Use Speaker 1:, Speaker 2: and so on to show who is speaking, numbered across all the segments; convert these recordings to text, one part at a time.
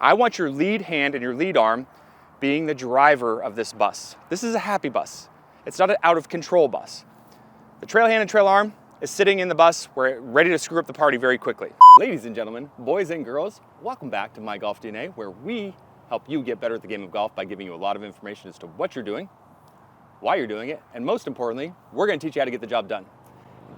Speaker 1: I want your lead hand and your lead arm being the driver of this bus. This is a happy bus. It's not an out of control bus. The trail hand and trail arm is sitting in the bus. We're ready to screw up the party very quickly. Ladies and gentlemen, boys and girls, welcome back to My Golf DNA, where we help you get better at the game of golf by giving you a lot of information as to what you're doing, why you're doing it, and most importantly, we're going to teach you how to get the job done.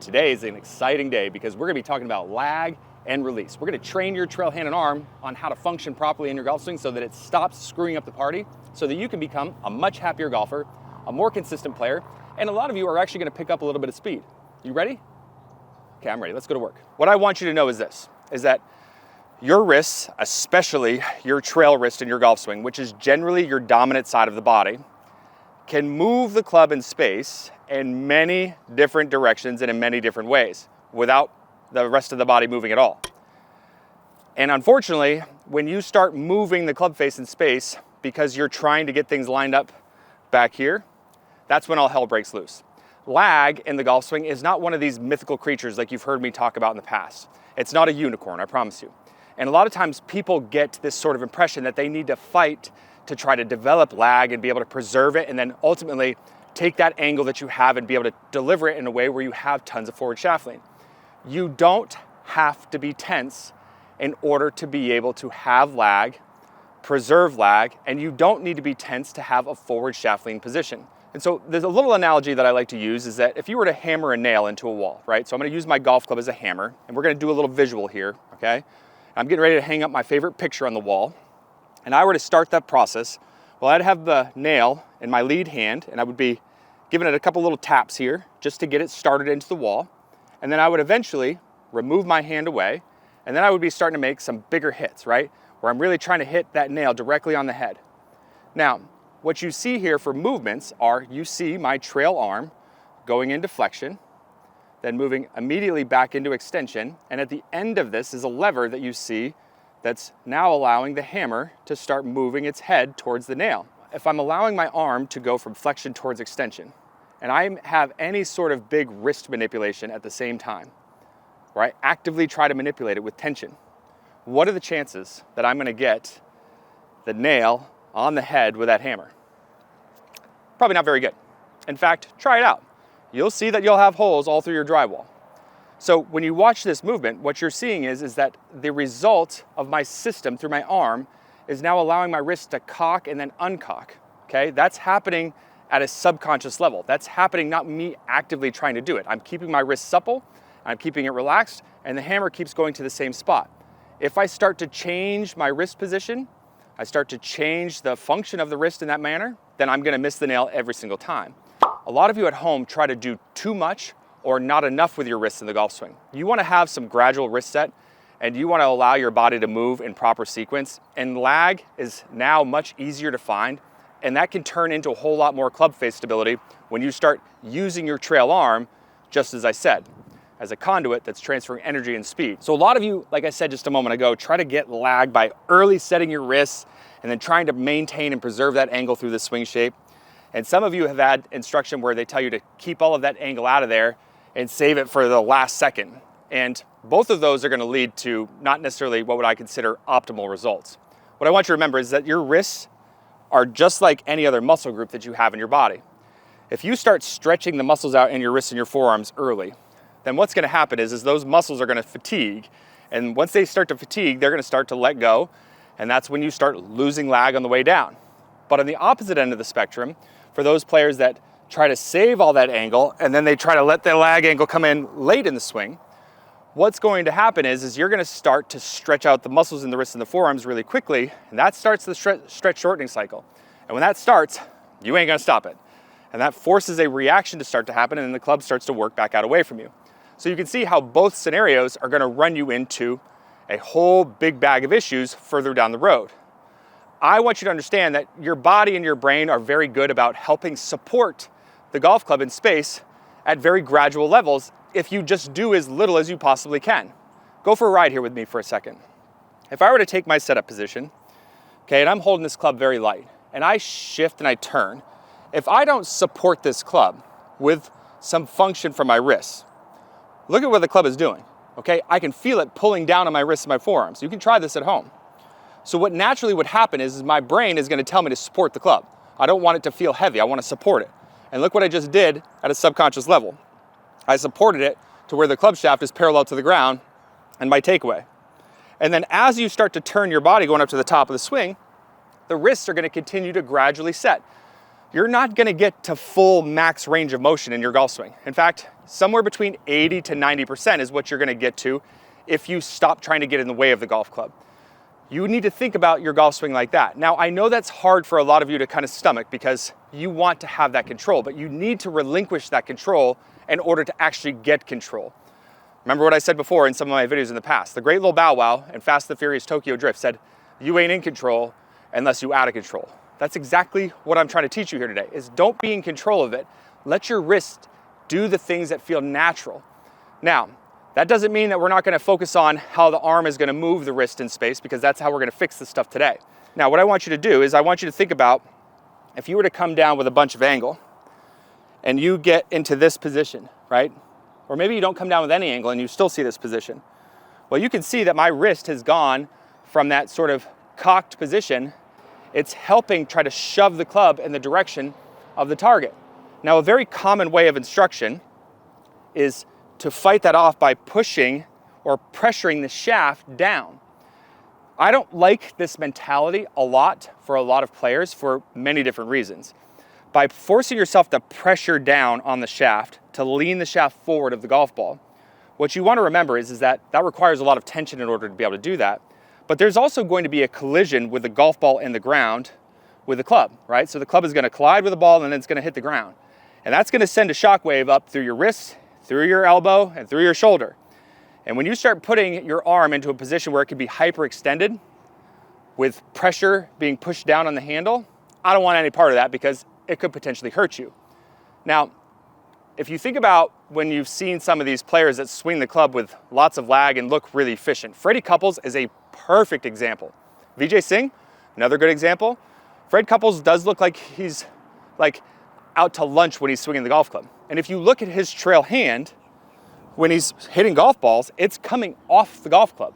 Speaker 1: Today is an exciting day because we're going to be talking about lag and release. We're going to train your trail hand and arm on how to function properly in your golf swing so that it stops screwing up the party, so that you can become a much happier golfer, a more consistent player, and a lot of you are actually going to pick up a little bit of speed. You ready? Okay, I'm ready. Let's go to work. What I want you to know is this, is that your wrists, especially your trail wrist in your golf swing, which is generally your dominant side of the body, can move the club in space in many different directions and in many different ways without the rest of the body moving at all. And unfortunately, when you start moving the club face in space because you're trying to get things lined up back here, that's when all hell breaks loose. Lag in the golf swing is not one of these mythical creatures like you've heard me talk about in the past. It's not a unicorn, I promise you. And a lot of times people get this sort of impression that they need to fight to try to develop lag and be able to preserve it, and then ultimately take that angle that you have and be able to deliver it in a way where you have tons of forward shaft lean. You don't have to be tense in order to be able to have lag, preserve lag, and you don't need to be tense to have a forward shaft lean position. And so there's a little analogy that I like to use is that if you were to hammer a nail into a wall, right? So I'm going to use my golf club as a hammer, and we're going to do a little visual here, okay? I'm getting ready to hang up my favorite picture on the wall, and I were to start that process, well, I'd have the nail in my lead hand, and I would be giving it a couple little taps here just to get it started into the wall. And then I would eventually remove my hand away, and then I would be starting to make some bigger hits, right? Where I'm really trying to hit that nail directly on the head. Now, what you see here for movements are, you see my trail arm going into flexion, then moving immediately back into extension, and at the end of this is a lever that you see that's now allowing the hammer to start moving its head towards the nail. If I'm allowing my arm to go from flexion towards extension, and I have any sort of big wrist manipulation at the same time, where I actively try to manipulate it with tension, what are the chances that I'm going to get the nail on the head with that hammer? Probably not very good. In fact, try it out. You'll see that you'll have holes all through your drywall. So when you watch this movement, what you're seeing is that the result of my system through my arm is now allowing my wrist to cock and then uncock, okay? That's happening at a subconscious level. That's happening, not me actively trying to do it. I'm keeping my wrist supple, I'm keeping it relaxed, and the hammer keeps going to the same spot. If I start to change my wrist position, I start to change the function of the wrist in that manner, then I'm gonna miss the nail every single time. A lot of you at home try to do too much or not enough with your wrists in the golf swing. You wanna have some gradual wrist set, and you wanna allow your body to move in proper sequence, and lag is now much easier to find, and that can turn into a whole lot more club face stability when you start using your trail arm, just as I said, as a conduit that's transferring energy and speed. So a lot of you, like I said just a moment ago, try to get lag by early setting your wrists and then trying to maintain and preserve that angle through the swing shape. And some of you have had instruction where they tell you to keep all of that angle out of there and save it for the last second. And both of those are going to lead to not necessarily what would I consider optimal results. What I want you to remember is that your wrists are just like any other muscle group that you have in your body. If you start stretching the muscles out in your wrists and your forearms early, then what's going to happen is those muscles are going to fatigue. And once they start to fatigue, they're going to start to let go. And that's when you start losing lag on the way down. But on the opposite end of the spectrum, for those players that try to save all that angle and then they try to let the lag angle come in late in the swing, what's going to happen is you're going to start to stretch out the muscles in the wrists and the forearms really quickly, and that starts the stretch shortening cycle. And when that starts, you ain't going to stop it. And that forces a reaction to start to happen, and then the club starts to work back out away from you. So you can see how both scenarios are going to run you into a whole big bag of issues further down the road. I want you to understand that your body and your brain are very good about helping support the golf club in space at very gradual levels if you just do as little as you possibly can. Go for a ride here with me for a second. If I were to take my setup position, okay, and I'm holding this club very light, and I shift and I turn, if I don't support this club with some function from my wrists, look at what the club is doing, okay? I can feel it pulling down on my wrists and my forearms. You can try this at home. So what naturally would happen is my brain is going to tell me to support the club. I don't want it to feel heavy. I want to support it. And look what I just did at a subconscious level. I supported it to where the club shaft is parallel to the ground and my takeaway. And then as you start to turn your body going up to the top of the swing, the wrists are going to continue to gradually set. You're not going to get to full max range of motion in your golf swing. In fact, somewhere between 80 to 90% is what you're going to get to if you stop trying to get in the way of the golf club. You need to think about your golf swing like that. Now, I know that's hard for a lot of you to kind of stomach because you want to have that control, but you need to relinquish that control in order to actually get control. Remember what I said before in some of my videos in the past. The great Lil Bow Wow in Fast and the Furious Tokyo Drift said, "You ain't in control unless you out of control." That's exactly what I'm trying to teach you here today, is don't be in control of it. Let your wrist do the things that feel natural. Now, that doesn't mean that we're not going to focus on how the arm is going to move the wrist in space, because that's how we're going to fix this stuff today. Now, what I want you to do is I want you to think about if you were to come down with a bunch of angle and you get into this position, right? Or maybe you don't come down with any angle and you still see this position. Well, you can see that my wrist has gone from that sort of cocked position. It's helping try to shove the club in the direction of the target. Now, a very common way of instruction is to fight that off by pushing or pressuring the shaft down. I don't like this mentality a lot for a lot of players for many different reasons. By forcing yourself to pressure down on the shaft, to lean the shaft forward of the golf ball, what you want to remember is that requires a lot of tension in order to be able to do that. But there's also going to be a collision with the golf ball in the ground with the club, right? So the club is going to collide with the ball and then it's going to hit the ground. And that's going to send a shockwave up through your wrist, through your elbow, and through your shoulder. And when you start putting your arm into a position where it can be hyperextended with pressure being pushed down on the handle, I don't want any part of that because it could potentially hurt you. Now, if you think about when you've seen some of these players that swing the club with lots of lag and look really efficient, Freddie Couples is a perfect example. Vijay Singh, another good example. Fred Couples does look like he's like out to lunch when he's swinging the golf club. And if you look at his trail hand, when he's hitting golf balls, it's coming off the golf club.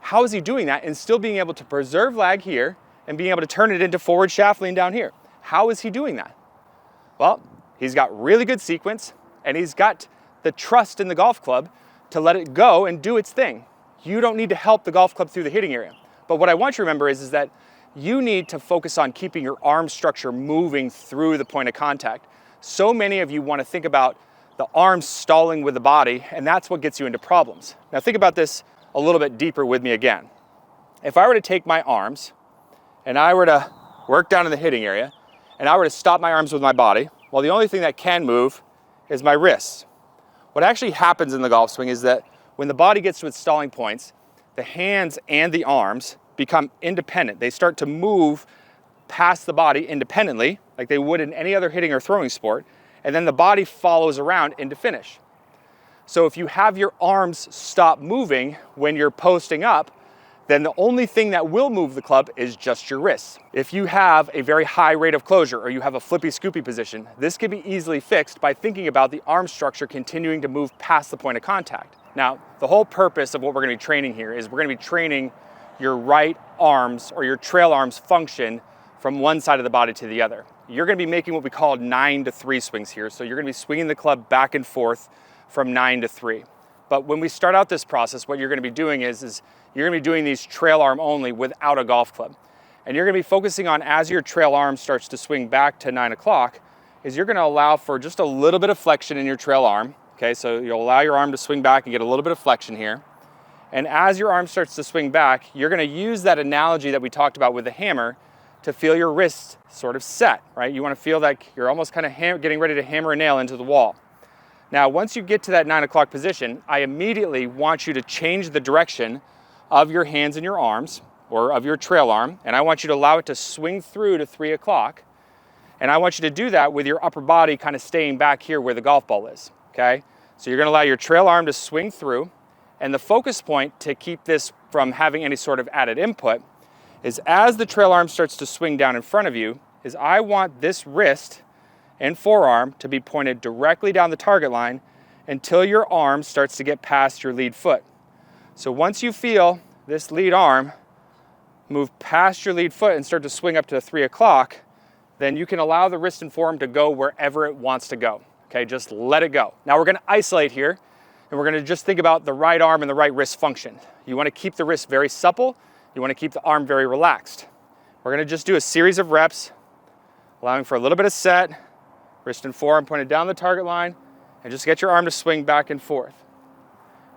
Speaker 1: How is he doing that and still being able to preserve lag here and being able to turn it into forward shaft lean down here? How is he doing that? Well, he's got really good sequence and he's got the trust in the golf club to let it go and do its thing. You don't need to help the golf club through the hitting area. But what I want you to remember is that you need to focus on keeping your arm structure moving through the point of contact. So many of you want to think about the arms stalling with the body, and that's what gets you into problems. Now think about this a little bit deeper with me again. If I were to take my arms and I were to work down in the hitting area and I were to stop my arms with my body, well, the only thing that can move is my wrists. What actually happens in the golf swing is that when the body gets to its stalling points, the hands and the arms become independent. They start to move past the body independently, like they would in any other hitting or throwing sport, and then the body follows around into finish. So if you have your arms stop moving when you're posting up, then the only thing that will move the club is just your wrists. If you have a very high rate of closure or you have a flippy scoopy position, this can be easily fixed by thinking about the arm structure continuing to move past the point of contact. Now, the whole purpose of what we're going to be training here is we're going to be training your right arms or your trail arms function from one side of the body to the other. You're going to be making what we call 9-3 swings here. So you're going to be swinging the club back and forth from 9-3. But when we start out this process, what you're going to be doing is you're going to be doing these trail arm only without a golf club. And you're going to be focusing on, as your trail arm starts to swing back to 9 o'clock, is you're going to allow for just a little bit of flexion in your trail arm. Okay, so you'll allow your arm to swing back and get a little bit of flexion here. And as your arm starts to swing back, you're going to use that analogy that we talked about with the hammer to feel your wrist sort of set, right? You want to feel like you're almost kind of getting ready to hammer a nail into the wall. Now, once you get to that 9 o'clock position, I immediately want you to change the direction of your hands and your arms, or of your trail arm, and I want you to allow it to swing through to 3 o'clock. And I want you to do that with your upper body kind of staying back here where the golf ball is, okay? So you're going to allow your trail arm to swing through, and the focus point to keep this from having any sort of added input is as the trail arm starts to swing down in front of you, is I want this wrist and forearm to be pointed directly down the target line until your arm starts to get past your lead foot. So once you feel this lead arm move past your lead foot and start to swing up to 3 o'clock, then you can allow the wrist and forearm to go wherever it wants to go. Okay, just let it go. Now we're gonna isolate here, and we're gonna just think about the right arm and the right wrist function. You wanna keep the wrist very supple, you wanna keep the arm very relaxed. We're gonna just do a series of reps, allowing for a little bit of set, wrist and forearm pointed down the target line, and just get your arm to swing back and forth.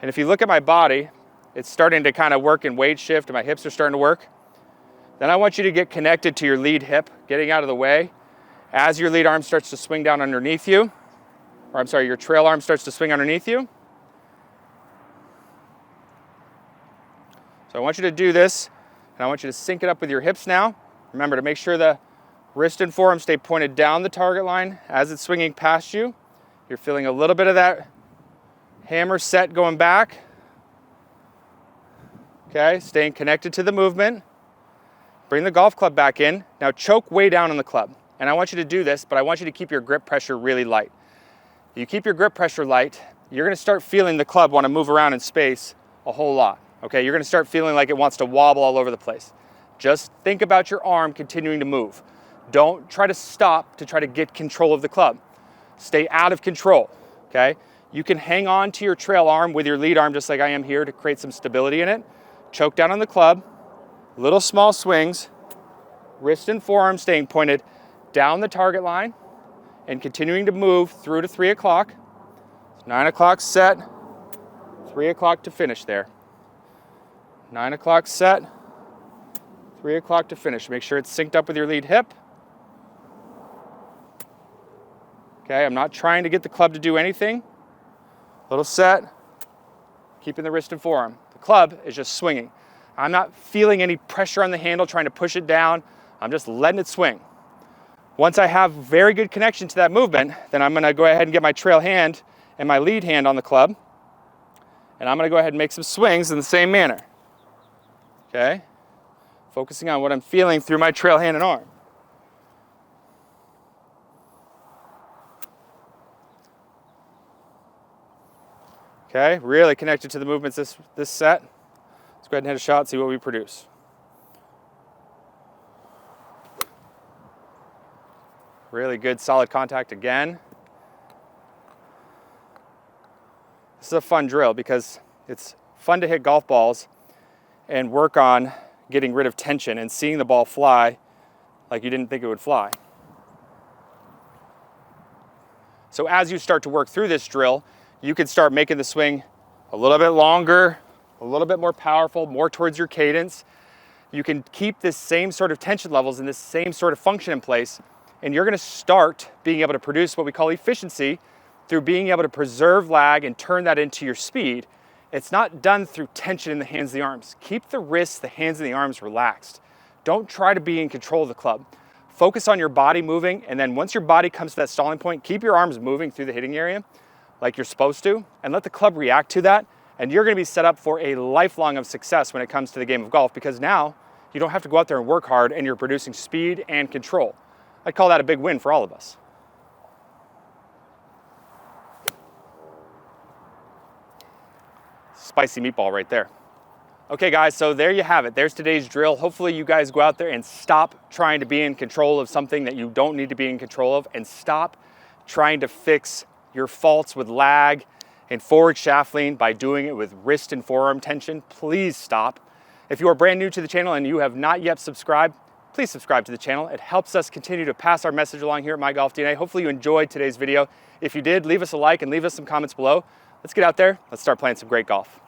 Speaker 1: And if you look at my body, it's starting to kind of work in weight shift and my hips are starting to work. Then I want you to get connected to your lead hip, getting out of the way. As your lead arm starts to swing down underneath you, or I'm sorry, your trail arm starts to swing underneath you. So I want you to do this, and I want you to sync it up with your hips now. Remember to make sure the wrist and forearm stay pointed down the target line as it's swinging past you. You're feeling a little bit of that hammer set going back. Okay, staying connected to the movement. Bring the golf club back in. Now choke way down on the club. And I want you to do this, but I want you to keep your grip pressure really light. You keep your grip pressure light, you're gonna start feeling the club want to move around in space a whole lot. Okay, you're gonna start feeling like it wants to wobble all over the place. Just think about your arm continuing to move. Don't try to stop to try to get control of the club. Stay out of control, okay? You can hang on to your trail arm with your lead arm just like I am here to create some stability in it. Choke down on the club, little small swings, wrist and forearm staying pointed down the target line and continuing to move through to 3 o'clock. 9 o'clock set, 3 o'clock to finish there. 9 o'clock set, 3 o'clock to finish. Make sure it's synced up with your lead hip. Okay, I'm not trying to get the club to do anything. Little set, keeping the wrist and forearm. The club is just swinging. I'm not feeling any pressure on the handle, trying to push it down. I'm just letting it swing. Once I have very good connection to that movement, then I'm gonna go ahead and get my trail hand and my lead hand on the club. And I'm gonna go ahead and make some swings in the same manner. Okay? Focusing on what I'm feeling through my trail hand and arm. Okay, really connected to the movements this set. Let's go ahead and hit a shot, see what we produce. Really good, solid contact again. This is a fun drill because it's fun to hit golf balls and work on getting rid of tension and seeing the ball fly like you didn't think it would fly. So as you start to work through this drill, you can start making the swing a little bit longer, a little bit more powerful, more towards your cadence. You can keep this same sort of tension levels and this same sort of function in place, and you're gonna start being able to produce what we call efficiency through being able to preserve lag and turn that into your speed. It's not done through tension in the hands and the arms. Keep the wrists, the hands, and the arms relaxed. Don't try to be in control of the club. Focus on your body moving, and then once your body comes to that stalling point, keep your arms moving through the hitting area like you're supposed to, and let the club react to that, and you're gonna be set up for a lifelong of success when it comes to the game of golf, because now you don't have to go out there and work hard and you're producing speed and control. I'd call that a big win for all of us. Spicy meatball right there. Okay guys, so there you have it. There's today's drill. Hopefully you guys go out there and stop trying to be in control of something that you don't need to be in control of, and stop trying to fix your faults with lag and forward shaft lean by doing it with wrist and forearm tension. Please stop. If you are brand new to the channel and you have not yet subscribed, please subscribe to the channel. It helps us continue to pass our message along here at My Golf DNA. Hopefully you enjoyed today's video. If you did, leave us a like and leave us some comments below. Let's get out there. Let's start playing some great golf.